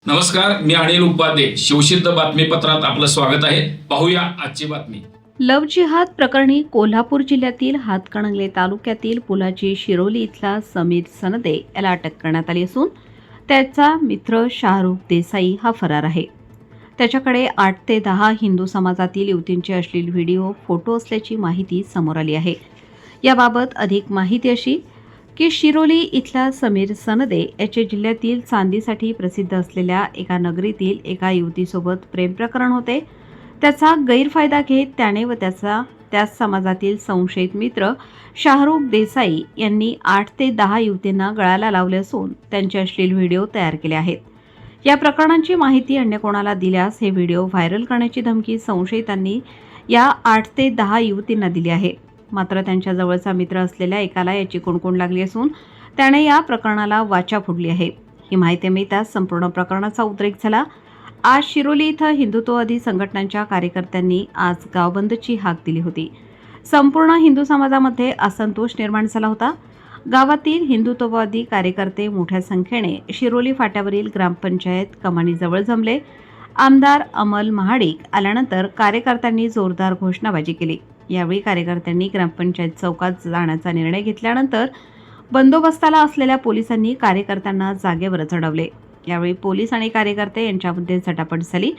नमस्कार, मी अनिल उपाध्ये. शिवसिद्ध बातमीपत्रात आपलं स्वागत आहे. पाहूया आजची बातमी. लव्ह जिहाद प्रकरणी कोल्हापूर जिल्ह्यातील हातकणंगले तालुक्यातील पुलाची शिरोली इथला समीर सनदे याला अटक करण्यात आली असून त्याचा मित्र शाहरुख देसाई हा फरार आहे. त्याच्याकडे 8 ते 10 हिंदू समाजातील युवतींचे अश्लील व्हिडिओ, फोटो असल्याची माहिती समोर आली आहे. याबाबत अधिक माहिती अशी की शिरोली इथला समीर सनदे याचे जिल्ह्यातील चांदीसाठी प्रसिद्ध असलेल्या एका नगरीतील एका युवतीसोबत प्रेम प्रकरण होते. त्याचा गैरफायदा घेत त्याने व त्याच समाजातील संशयित मित्र शाहरुख देसाई यांनी 8 ते 10 युवतींना गळाला लावले असून त्यांचे अश्लील व्हिडिओ तयार केले आहेत. या प्रकरणांची माहिती अन्य कोणाला दिल्यास हे व्हिडिओ व्हायरल करण्याची धमकी संशयितांनी या 8 ते 10 युवतींना दिली आहे. मात्र त्यांच्या जवळचा मित्र असलेल्या एकाला याची कुणकुण लागली असून त्याने या प्रकरणाला वाचा फोडली आहे. ही माहिती मिळताच संपूर्ण प्रकरणाचा उद्रेक झाला. आज शिरोली इथं हिंदुत्ववादी संघटनांच्या कार्यकर्त्यांनी आज गावबंदची हाक दिली होती. संपूर्ण हिंदू समाजामध्ये असंतोष निर्माण झाला होता. गावातील हिंदुत्ववादी कार्यकर्ते मोठ्या संख्येने शिरोली फाट्यावरील ग्रामपंचायत कमानीजवळ जमले. आमदार अमल महाडिक आल्यानंतर कार्यकर्त्यांनी जोरदार घोषणाबाजी केली. यावेळी कार्यकर्त्यांनी ग्रामपंचायत चौकात जाण्याचा निर्णय घेतल्यानंतर बंदोबस्ताला असलेल्या पोलिसांनी कार्यकर्त्यांना जागेवरच अडवले. यावेळी पोलीस आणि कार्यकर्ते यांच्यामध्ये झटापट झाली.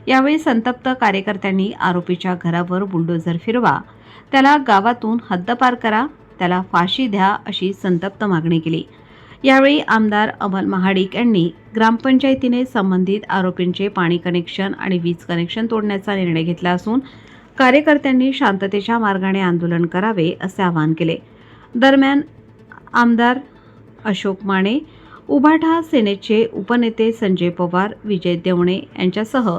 यावेळी संतप्त कार्यकर्त्यांनी आरोपीच्या घरावर बुलडोझर फिरवा, त्याला गावातून हद्दपार करा, त्याला फाशी द्या अशी संतप्त मागणी केली. यावेळी आमदार अमल महाडिक यांनी ग्रामपंचायतीने संबंधित आरोपींचे पाणी कनेक्शन आणि वीज कनेक्शन तोडण्याचा निर्णय घेतला असून कार्यकर्त्यांनी शांततेच्या मार्गाने आंदोलन करावे असे आवाहन केले. दरम्यान आमदार अशोक माने, उभाटा सेनेचे उपनेते संजय पवार, विजय देवणे यांच्यासह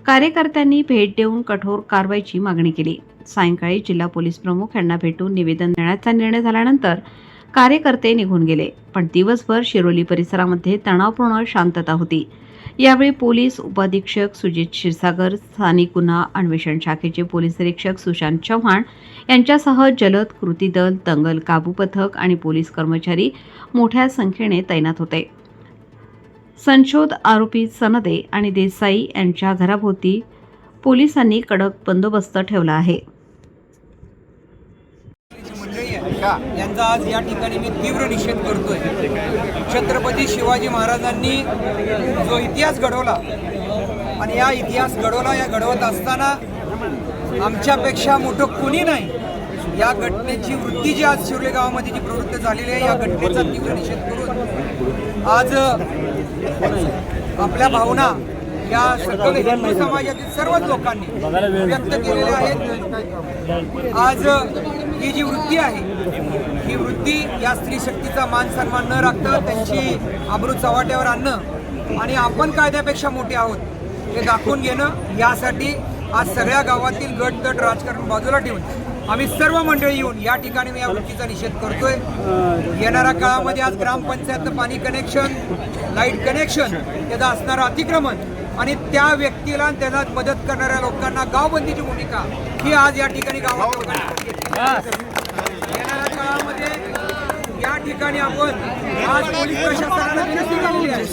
कार्यकर्त्यांनी भेट देऊन कठोर कारवाईची मागणी केली. सायंकाळी जिल्हा पोलीस प्रमुख यांना भेटून निवेदन देण्याचा निर्णय झाल्यानंतर कार्यकर्ते निघून गेले. पण दिवसभर शिरोली परिसरामध्ये तणावपूर्ण शांतता होती. यावेळी पोलीस उपअधीक्षक सुजित क्षीरसागर, स्थानिक गुन्हा अन्वेषण शाखेचे पोलीस निरीक्षक सुशांत चव्हाण यांच्यासह जलद कृती दल, दंगल काबू पथक आणि पोलीस कर्मचारी मोठ्या संख्येने तैनात होते. संशोध आरोपी सनदे आणि देसाई यांच्या घराभोवती पोलिसांनी कडक बंदोबस्त ठेवला आहे. यांचा आज या ठिकाणी मी तीव्र निषेध करतोय. छत्रपती शिवाजी महाराजांनी जो इतिहास घडवला आणि या इतिहास घडवत असताना आमच्यापेक्षा मोठं कोणी नाही. या घटनेची वृत्ती जी आज शिरोली गावामध्ये जी प्रवृत्त झालेली आहे, या घटनेचा तीव्र निषेध करून आज आपल्या भावना या सगळ्या हिंदू समाजातील सर्वच लोकांनी व्यक्त केलेल्या आहेत. आज ही जी वृत्ती आहे, ही वृत्ती या स्त्री शक्तीचा मान सन्मान न राखता त्यांची आबरू चव्हाट्यावर आणणं आणि आपण कायद्यापेक्षा मोठे आहोत हे दाखवून घेणं, यासाठी आज सगळ्या गावातील गट तट राजकारण बाजूला ठेवून आम्ही सर्व मंडळी येऊन या ठिकाणी मी या वृत्तीचा निषेध करतोय. येणाऱ्या काळामध्ये आज ग्रामपंचायतनं पाणी कनेक्शन, लाईट कनेक्शन, त्याचं असणारं अतिक्रमण आणि त्या व्यक्तीला आणि त्याला मदत करणाऱ्या लोकांना गावबंदीची भूमिका ही आज या ठिकाणी गावात येणाऱ्या काळामध्ये या ठिकाणी आपण आज पोलीस प्रशासनाला विनंती केलेली आहे.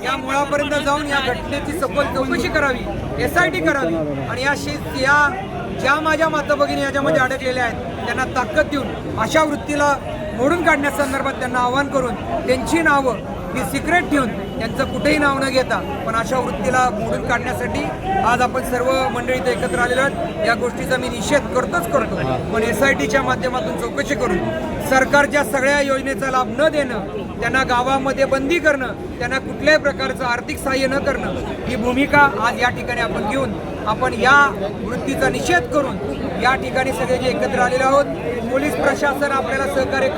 या मुळापर्यंत जाऊन या घटनेची सखोल चौकशी करावी, SIT करावी आणि या ज्या माझ्या माता भगिनी याच्यामध्ये अडकलेल्या आहेत त्यांना ताकद देऊन अशा वृत्तीला मोडून काढण्यासंदर्भात त्यांना आवाहन करून त्यांची नावं ही सिक्रेट ठेवून त्यांचं कुठेही नाव न घेता पण अशा वृत्तीला मोडून काढण्यासाठी आज आपण सर्व मंडळीत एकत्र आलेलो आहोत. या गोष्टीचा मी निषेध करतो. पण SITच्या माध्यमातून चौकशी करून सरकारच्या सगळ्या योजनेचा लाभ न देणं, त्यांना गावामध्ये बंदी करणं, त्यांना कुठल्याही प्रकारचं आर्थिक सहाय्य न करणं, ही भूमिका आज या ठिकाणी आपण घेऊन आपण या वृत्तीचा निषेध करून या ठिकाणी सगळे जे एकत्र आलेले आहोत. पोलीस प्रशासन आपल्याला सहकार्य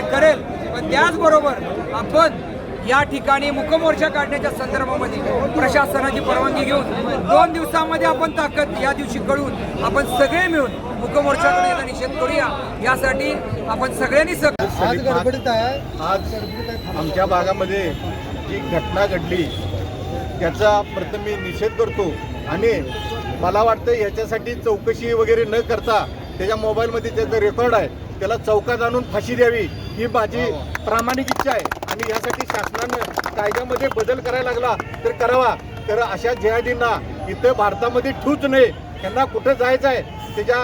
करेल, पण त्याचबरोबर आपण या ठिकाणी मुकमोर्चा काढण्याच्या संदर्भामध्ये प्रशासनाची परवानगी घेऊन 2 दिवसांमध्ये आपण ताकद या दिवशी कळून आपण सगळे मिळून मुकमोर्चा करण्याचा निषेध करूया. यासाठी आपण सगळ्यांनी आज आमच्या भागामध्ये जी घटना घडली त्याचा प्रथम मी निषेध करतो आणि मला वाटतं ह्याच्यासाठी चौकशी वगैरे न करता त्याच्या मोबाईलमध्ये त्याचं रेकॉर्ड आहे, त्याला चौकात आणून फाशी द्यावी ही माझी प्रामाणिक इच्छा आहे. आणि यासाठी शासनानं कायद्यामध्ये बदल करायला लागला तर करावा. तर अशा जिहादींना इथं भारतामध्ये ठेवूच नये. त्यांना कुठं जायचं आहे, त्याच्या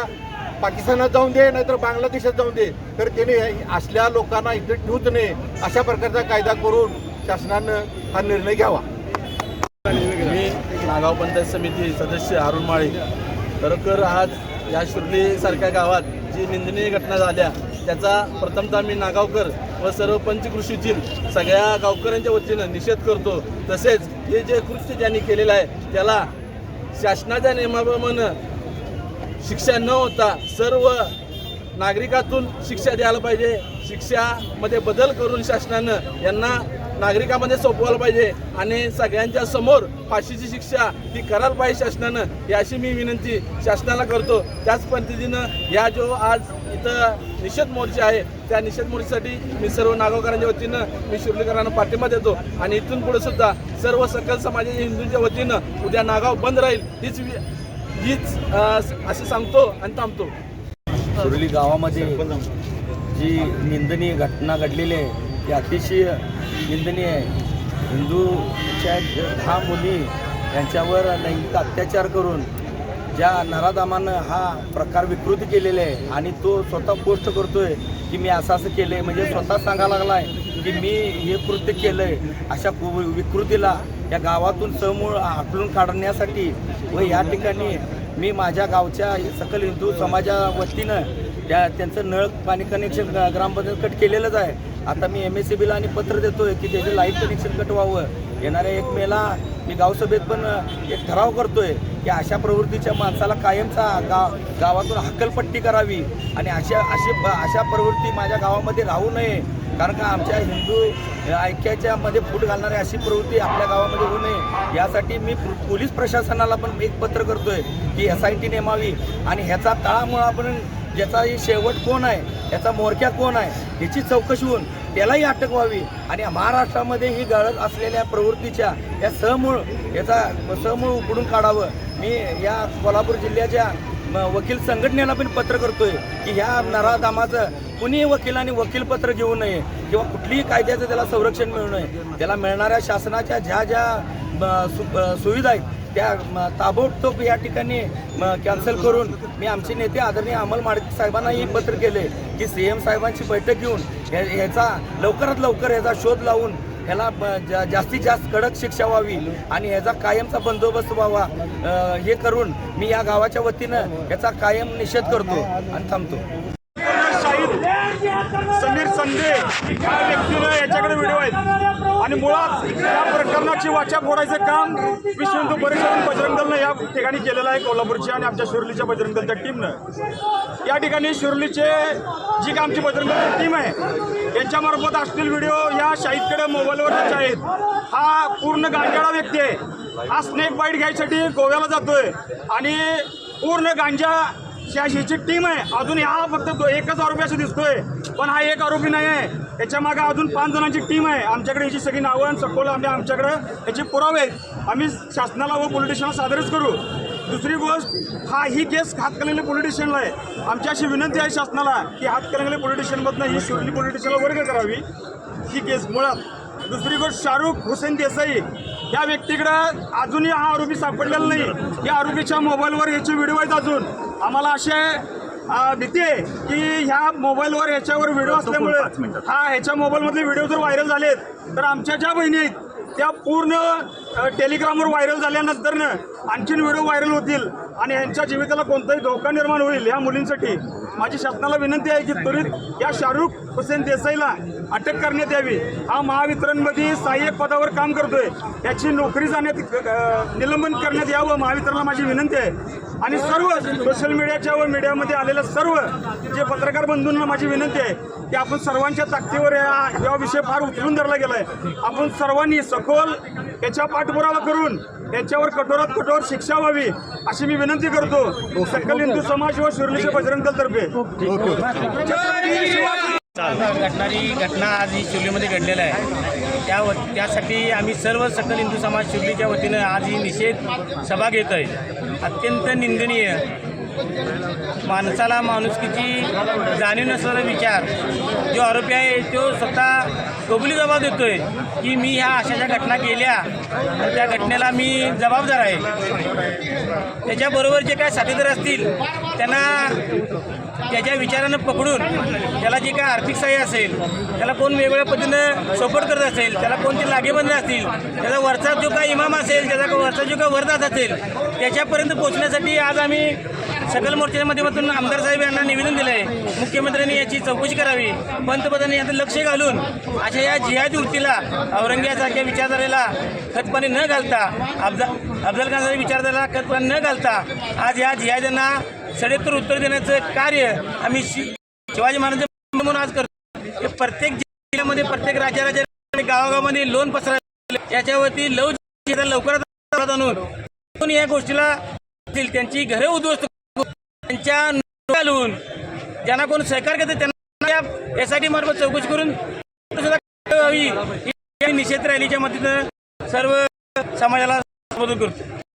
पाकिस्तानात जाऊन दे नाहीतर बांगलादेशात जाऊन दे, तर त्याने असल्या लोकांना इथं ठेवूच नये. अशा प्रकारचा कायदा करून शासनानं हा निर्णय घ्यावा. मी नागाव पंचायत समिती सदस्य अरुण माळी. खरोखर आज या शिर्लीसारख्या गावात जी निंदनीय घटना झाल्या त्याचा प्रथमतः मी नागावकर व सर्व पंचकृषीतील सगळ्या गावकऱ्यांच्या वतीनं निषेध करतो. तसेच हे जे कृत्य ज्यांनी केलेलं आहे त्याला शासनाच्या नियमाप्रमाणे शिक्षा न होता सर्व नागरिकातून शिक्षा द्यायला पाहिजे. शिक्षामध्ये बदल करून शासनानं यांना नागरिकांमध्ये सोपवायला पाहिजे आणि सगळ्यांच्या समोर फाशीची शिक्षा ही करायला पाहिजे शासनानं, याची मी विनंती शासनाला करतो. त्याच पद्धतीनं या जो आज इथं निषेध मोर्चा आहे त्या निषेध मोर्चासाठी मी सर्व नागावकरांच्या वतीनं मी शिर्लीकरांना पाठिंबा देतो. आणि इथून पुढे सुद्धा सर्व सकल समाजाच्या हिंदूंच्या वतीनं उद्या नागाव बंद राहील हीच असं सांगतो आणि थांबतो. शिर्ली गावामध्ये जी निंदनीय घटना घडलेली आहे ती अतिशय निंदनीय आहे. हिंदूच्या 10 मुली यांच्यावर लैंगिक अत्याचार करून ज्या नराधामानं हा प्रकार विकृती केलेला आहे आणि तो स्वतः पोस्ट करतोय की मी असं केलं आहे, म्हणजे स्वतः सांगायला लागला आहे की मी हे कृत्य केलं आहे. अशा विकृतीला या गावातून समूळ हाकलून काढण्यासाठी व या ठिकाणी मी माझ्या गावच्या सकल हिंदू समाजा वतीनं त्यांचं नळ पाणी कनेक्शन ग्रामपंचायत कट केलेलंच आहे. आता मी MSCBला आणि पत्र देतोय की त्याचं लाईट कनेक्शन कट व्हावं. येणाऱ्या 1 मेला मी गावसभेत पण एक ठराव करतोय की अशा प्रवृत्तीच्या माणसाला कायमचा गावातून हक्कलपट्टी करावी आणि अशा प्रवृत्ती माझ्या गावामध्ये राहू नये. कारण का आमच्या हिंदू ऐक्याच्या मध्ये फूट घालणारी अशी प्रवृत्ती आपल्या गावामध्ये होऊ नये यासाठी मी पोलीस प्रशासनाला पण एक पत्र करतोय की SIT नेमावी आणि ह्याचा तळामुळा आपण ज्याचा शेवट कोण आहे, याचा म्होरक्या कोण आहे याची चौकशी होऊन त्यालाही अटक व्हावी. आणि महाराष्ट्रामध्ये ही घडत असलेल्या प्रवृत्तीच्या या समूळ उपडून काढावं. मी या कोल्हापूर जिल्ह्याच्या वकील संघटनेला पण पत्र करतोय की ह्या नराधामाचं कुणी वकिलांनी वकीलपत्र घेऊ नये किंवा कुठलीही कायद्याचं त्याला संरक्षण मिळू नये. त्याला मिळणाऱ्या शासनाच्या ज्या सुविधा आहेत त्या ताबडतोब या ठिकाणी कॅन्सल करून मी आमचे नेते आदरणीय अमल माडके साहेबांनाही पत्र केले की CM साहेबांची बैठक घेऊन ह्याचा लवकरात लवकर ह्याचा शोध लावून ह्याला जास्तीत जास्त कडक शिक्षा व्हावी आणि ह्याचा कायमचा बंदोबस्त व्हावा. हे करून मी या गावाच्या वतीनं याचा कायम निषेध करतो आणि थांबतो. समीर संदे या व्यक्तीनं याच्याकडे व्हिडिओ आहेत आणि मुळात या प्रकरणाची वाचा फोडायचं काम विश्व हिंदू परिषद बजरंग दलनं या ठिकाणी केलेलं आहे. कोल्हापूरची आणि आमच्या शिर्लीच्या बजरंग दलच्या टीमनं या ठिकाणी शिर्लीचे जी का आमची बजरंग दलची टीम आहे यांच्यामार्फत असतील व्हिडिओ या शाहीदकडे मोबाईलवर आहेत. हा पूर्ण गांजाळा व्यक्ती आहे. हा स्नेक बाईट घ्यायसाठी गोव्याला जातोय आणि पूर्ण गांजा ह्याची टीम आहे. अजून हा फक्त एकच आरोपी असं दिसतोय पण हा एक आरोपी नाही आहे. याच्या मागे अजून 5 जणांची टीम आहे. आमच्याकडे याची सगळी नावं आणि सखोल आमच्याकडे याचे पुरावे आहेत. आम्ही शासनाला व पोलिटिशियनला सादरच करू. दुसरी गोष्ट ही केस हातकणंगले पोलिटिशियनला आहे. आमची अशी विनंती आहे शासनाला की हातकणंगले पोलिटिशियनमधनं ही शिर्ली पोलिटिशियनला वर्ग करावी ही केस मुळात. दुसरी गोष्ट शाहरुख हुसेन देसाई या व्यक्तीकडं अजूनही हा आरोपी सापडलेला नाही. या आरोपीच्या मोबाईलवर याचे व्हिडिओ आहेत. अजून आम्हाला असे भीती आहे की ह्या मोबाईलवर ह्याच्यावर व्हिडिओ असल्यामुळे ह्याच्या मोबाईलमधले व्हिडिओ जर व्हायरल झालेत तर आमच्या ज्या बहिणी आहेत त्या पूर्ण टेलिग्रामवर व्हायरल झाल्यानंतरनं आणखीन व्हिडिओ व्हायरल होतील आणि यांच्या जीविताला कोणताही धोका निर्माण होईल. ह्या मुलींसाठी माझी शासनाला विनंती आहे की त्वरित या शाहरुख हुसेन देसाईला अटक करण्यात यावी. हा महावितरणमध्ये सहाय्यक पदावर काम करतोय. याची नोकरी निलंबन करण्यात यावं महावितरणला माझी विनंती आहे. आणि सर्व सोशल मीडियाच्या व मीडियामध्ये आलेल्या सर्व जे पत्रकार बंधूंना माझी विनंती आहे की आपण सर्वांच्या ताकदीवर हा विषय फार उचलून धरला गेला आहे. आपण सर्वांनी सखोल याच्या पाठपुरावा करून याच्यावर कठोरात कठोर शिक्षा व्हावी अशी मी विनंती करतो सकल हिंदू समाज व शिर्लीच्या बजरंग दलतर्फे. घटना आज ही शिर्लीमध्ये घडलेला आहे. त्यासाठी आम्ही सर्व सकल हिंदू समाज शिर्लीच्या वतीनं आज ही निषेध सभा घेत आहे. अत्यंत निंदनीय, माणसाला माणुसकीची जाणीव नसलेला विचार जो आरोपी आहे तो स्वतः कबुली जबाब देतोय की मी ह्या अशाच्या घटना केल्या आणि त्या घटनेला मी जबाबदार आहे. त्याच्याबरोबर जे काय साथीदार असतील त्यांना त्याच्या विचारानं पकडून त्याला जे काय आर्थिक सहाय्य असेल, त्याला कोण वेगवेगळ्या पद्धतीनं सपोर्ट करत असेल, त्याला कोणते लागेबंद असतील, त्याचा वरचा जो काय इमाम असेल, त्याचा वरचा जो काय वरदास असेल त्याच्यापर्यंत पोहोचण्यासाठी आज आम्ही सकल मोर्चाच्या माध्यमातून आमदार साहेब यांना निवेदन दिलं आहे. मुख्यमंत्र्यांनी याची चौकशी करावी, पंतप्रधानांनी याचं लक्ष घालून अशा या जिहादी वृत्तीला, औरंगजेबासारख्या विचारधारेला खतपाणी न घालता, अफजल खानसारख्या विचारधारेला खतपाणी न घालता आज या जिहाद्यांना सडेतोड उत्तर देण्याचं कार्य आम्ही शिवाजी महाराज म्हणून आज करतो. हे प्रत्येक जिल्ह्यामध्ये, प्रत्येक राज्याच्या गावागावामध्ये लोन पसरले, याच्यावरती लवकरात आणून या गोष्टीला त्यांची घरे उद्ध्वस्त, त्यांच्या घालून ज्यांना कोण सहकार्य करते त्यांना SIT मार्फत चौकशी करून निषेध रॅलीच्या मदतीनं सर्व समाजाला संबोधित करतो.